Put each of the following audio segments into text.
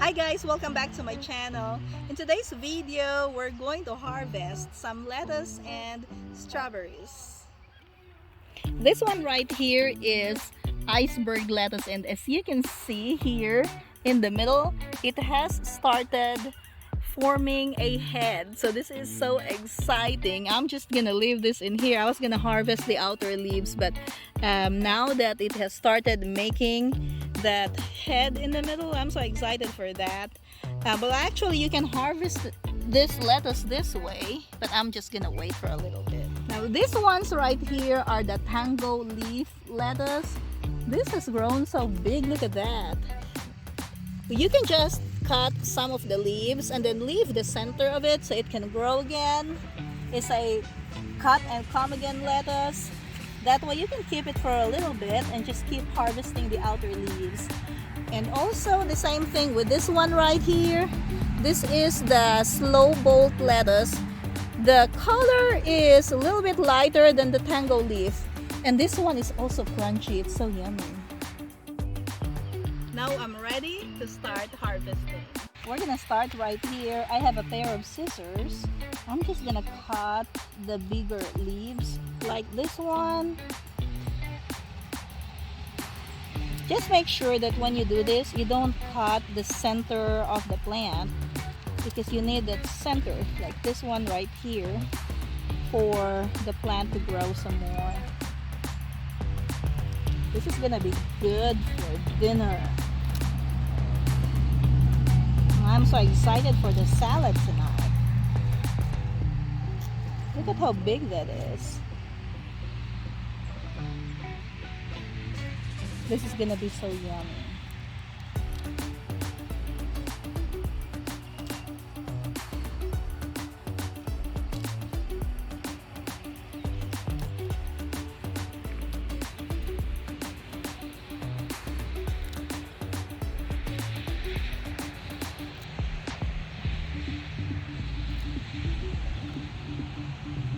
Hi guys, welcome back to my channel. In today's video, we're going to harvest some lettuce and strawberries. This one right here is iceberg lettuce, and as you can see here in the middle, it has started forming a head. So this is so exciting. I'm just gonna leave this in here. I was gonna harvest the outer leaves, but now that it has started making that head in the middle, I'm so excited for that. But actually you can harvest this lettuce this way, but I'm just gonna wait for a little bit. Now these ones right here are the tango leaf lettuce. This has grown so big, look at that. You can just cut some of the leaves and then leave the center of it so it can grow again. It's a cut and come again lettuce. That way you can keep it for a little bit and just keep harvesting the outer leaves. And also the same thing with this one right here. This is the slow bolt lettuce. The color is a little bit lighter than the tango leaf. And this one is also crunchy. It's so yummy. Now I'm ready to start harvesting. We're gonna start right here. I have a pair of scissors. I'm just gonna cut the bigger leaves like this one. Just make sure that when you do this, you don't cut the center of the plant, because you need that center, like this one right here, for the plant to grow some more. This is gonna be good for dinner. I'm so excited for the salad tonight. Look at how big that is. This is gonna be so yummy.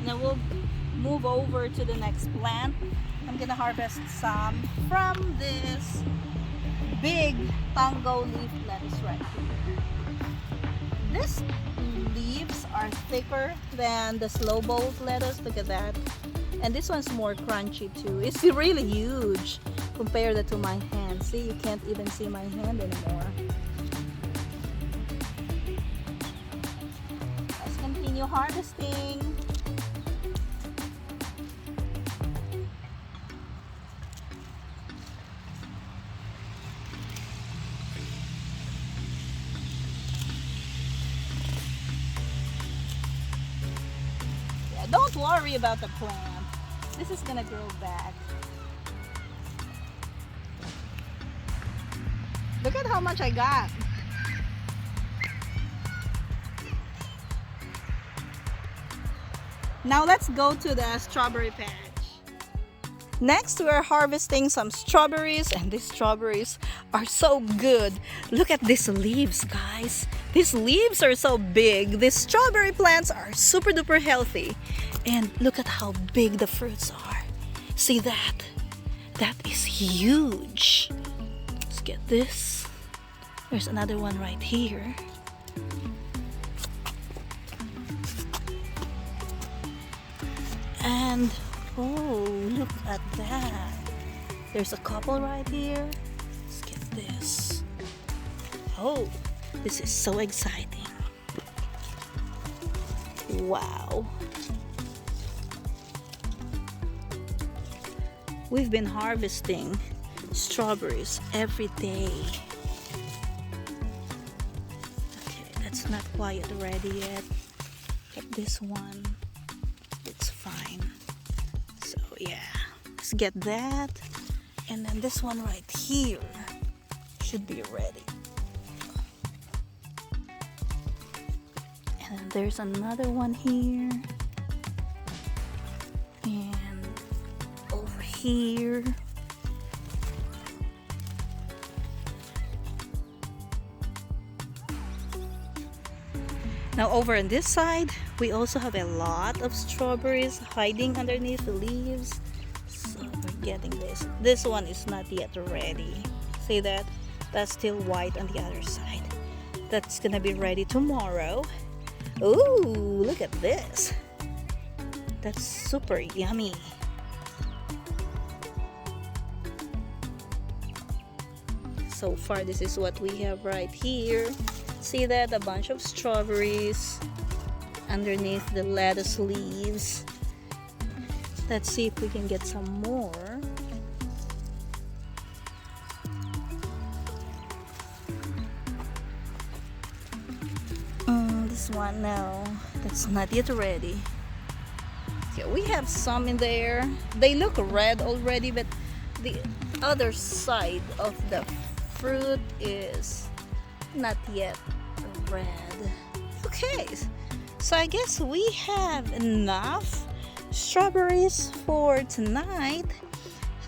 Now we'll move over to the next plant. I'm gonna harvest some from this big tango leaf lettuce right here. These leaves are thicker than the slow bolt lettuce, look at that. And this one's more crunchy too. It's really huge compared to my hand. See, you can't even see my hand anymore. Let's continue harvesting. Don't worry about the plant. This is gonna grow back. Look at how much I got. Now let's go to the strawberry patch. Next, we're harvesting some strawberries, and these strawberries are so good. Look at these leaves, guys. These leaves are so big. These strawberry plants are super duper healthy. And look at how big the fruits are. See that? That is huge. Let's get this. There's another one right here. And oh, look at that. There's a couple right here. Let's get this. Oh, this is so exciting. Wow. We've been harvesting strawberries every day. Okay, that's not quite ready yet. But this one, it's fine. So yeah, let's get that. And then this one right here should be ready. And then there's another one here. And over here. Now over on this side, we also have a lot of strawberries hiding underneath the leaves. So we're getting this. This one is not yet ready. See that? That's still white on the other side. That's gonna be ready tomorrow. Ooh, look at this. That's super yummy. So far, this is what we have right here. See that? A bunch of strawberries underneath the lettuce leaves. Let's see if we can get some more. This one, no, that's not yet ready. Okay, we have some in there. They look red already, but the other side of the fruit is not yet red. Okay, so I guess we have enough strawberries for tonight.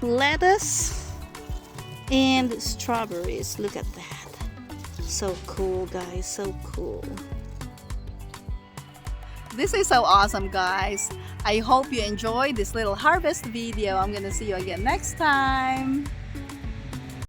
Lettuce and strawberries. Look at that. So cool, guys, so cool. This is so awesome, guys. I hope you enjoyed this little harvest video. I'm gonna see you again next time.